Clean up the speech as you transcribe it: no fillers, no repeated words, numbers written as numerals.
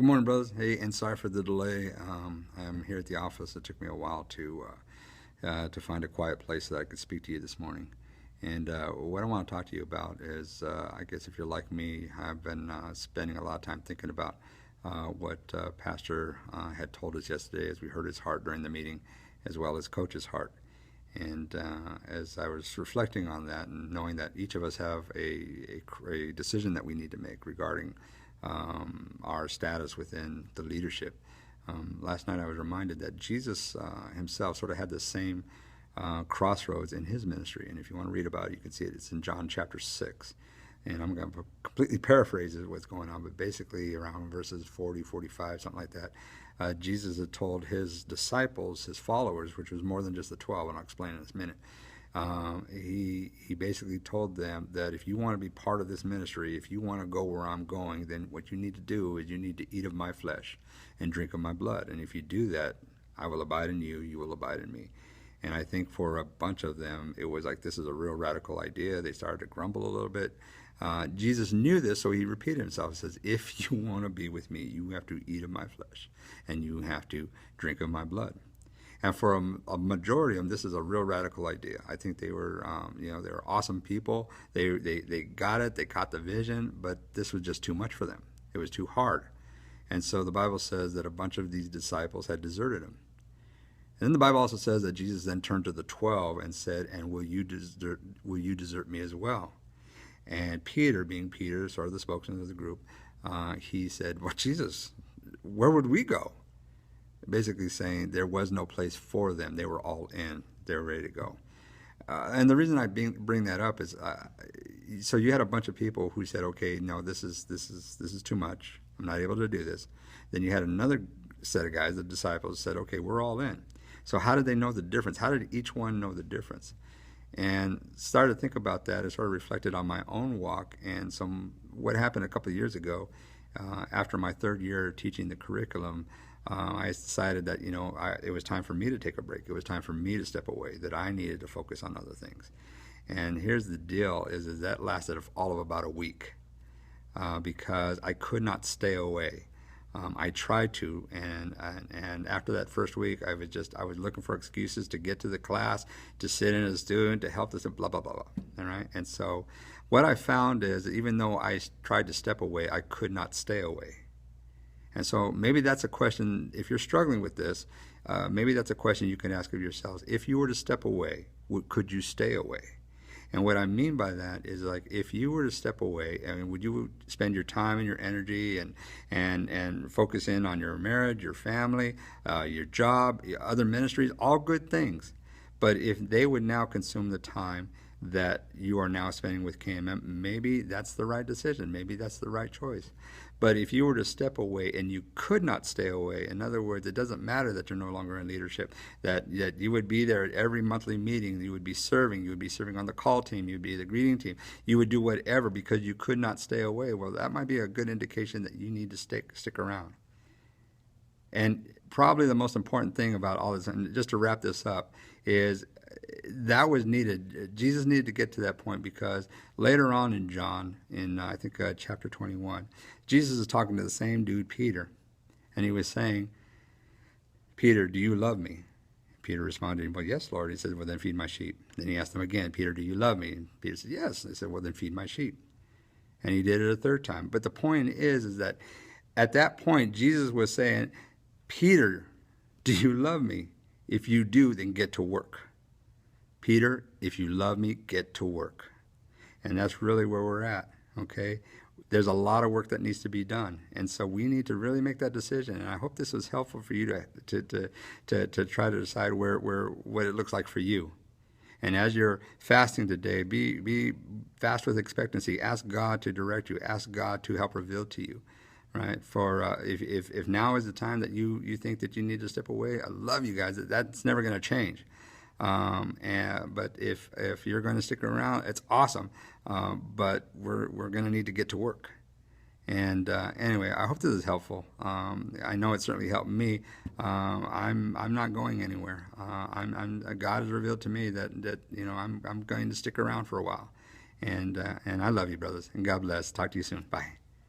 Good morning, brothers. Hey, and sorry for the delay. I'm here at the office. It took me a while to find a quiet place that I could speak to you this morning. And what I want to talk to you about is, I guess if you're like me, I've been spending a lot of time thinking about what Pastor had told us yesterday as we heard his heart during the meeting, as well as Coach's heart. And as I was reflecting on that and knowing that each of us have a decision that we need to make regarding our status within the leadership. Last night I was reminded that Jesus himself sort of had the same crossroads in his ministry. And if you want to read about it, you can see it. It's in John chapter 6. And I'm going to completely paraphrase what's going on, but basically around verses 40, 45, something like that, Jesus had told his disciples, his followers, which was more than just the 12, and I'll explain in a minute. He basically told them that if you want to be part of this ministry, if you want to go where I'm going, then what you need to do is you need to eat of my flesh and drink of my blood. And if you do that, I will abide in you, you will abide in me. And I think for a bunch of them, it was like, this is a real radical idea. They started to grumble a little bit. Jesus knew this, so he repeated himself. He says, if you want to be with me, you have to eat of my flesh, and you have to drink of my blood. And for a majority of them, this is a real radical idea. I think they were, they were awesome people. They got it. They caught the vision, but this was just too much for them. It was too hard. And so the Bible says that a bunch of these disciples had deserted him. And then the Bible also says that Jesus then turned to the 12 and said, and will you desert me as well? And Peter, being Peter, sort of the spokesman of the group, he said, well, Jesus, where would we go? Basically saying there was no place for them. They were all in. They were ready to go. And the reason I bring that up is, so you had a bunch of people who said, okay, no, this is too much. I'm not able to do this. Then you had another set of guys, the disciples, said, okay, we're all in. So how did they know the difference? How did each one know the difference? And started to think about that. I sort of reflected on my own walk and what happened a couple of years ago. After my third year teaching the curriculum, I decided that it was time for me to take a break. It was time for me to step away. That I needed to focus on other things. And here's the deal: is that lasted all of about a week because I could not stay away. I tried to, and after that first week, I was looking for excuses to get to the class, to sit in as a student, to help this, and blah blah blah blah. All right, and so what I found is that even though I tried to step away, I could not stay away. And so maybe that's a question. If you're struggling with this, maybe that's a question you can ask of yourselves. If you were to step away, could you stay away? And what I mean by that is, like, if you were to step away, I mean, would you spend your time and your energy and focus in on your marriage, your family, your job, your other ministries, all good things. But if they would now consume the time that you are now spending with KMM, maybe that's the right decision. Maybe that's the right choice. But if you were to step away and you could not stay away, in other words, it doesn't matter that you're no longer in leadership, that you would be there at every monthly meeting, you would be serving on the call team, you would be the greeting team, you would do whatever because you could not stay away. Well, that might be a good indication that you need to stick around. And probably the most important thing about all this, and just to wrap this up, is that was needed. Jesus needed to get to that point because later on in John, in I think chapter 21, Jesus is talking to the same dude, Peter, and he was saying, Peter, do you love me? Peter responded, well, yes, Lord. He said, well, then feed my sheep. Then he asked him again, Peter, do you love me? And Peter said, yes. He said, well, then feed my sheep. And he did it a third time. But the point is that at that point, Jesus was saying, Peter, do you love me? If you do, then get to work. Peter, if you love me, get to work. And that's really where we're at, okay? There's a lot of work that needs to be done. And so we need to really make that decision. And I hope this was helpful for you to try to decide what it looks like for you. And as you're fasting today, be fast with expectancy. Ask God to direct you. Ask God to help reveal to you. Right? For if now is the time that you think that you need to step away, I love you guys. That's never going to change. But if you're going to stick around, it's awesome. But we're going to need to get to work. And anyway, I hope this is helpful. I know it certainly helped me. I'm not going anywhere. God has revealed to me that I'm going to stick around for a while. And I love you, brothers. And God bless. Talk to you soon. Bye.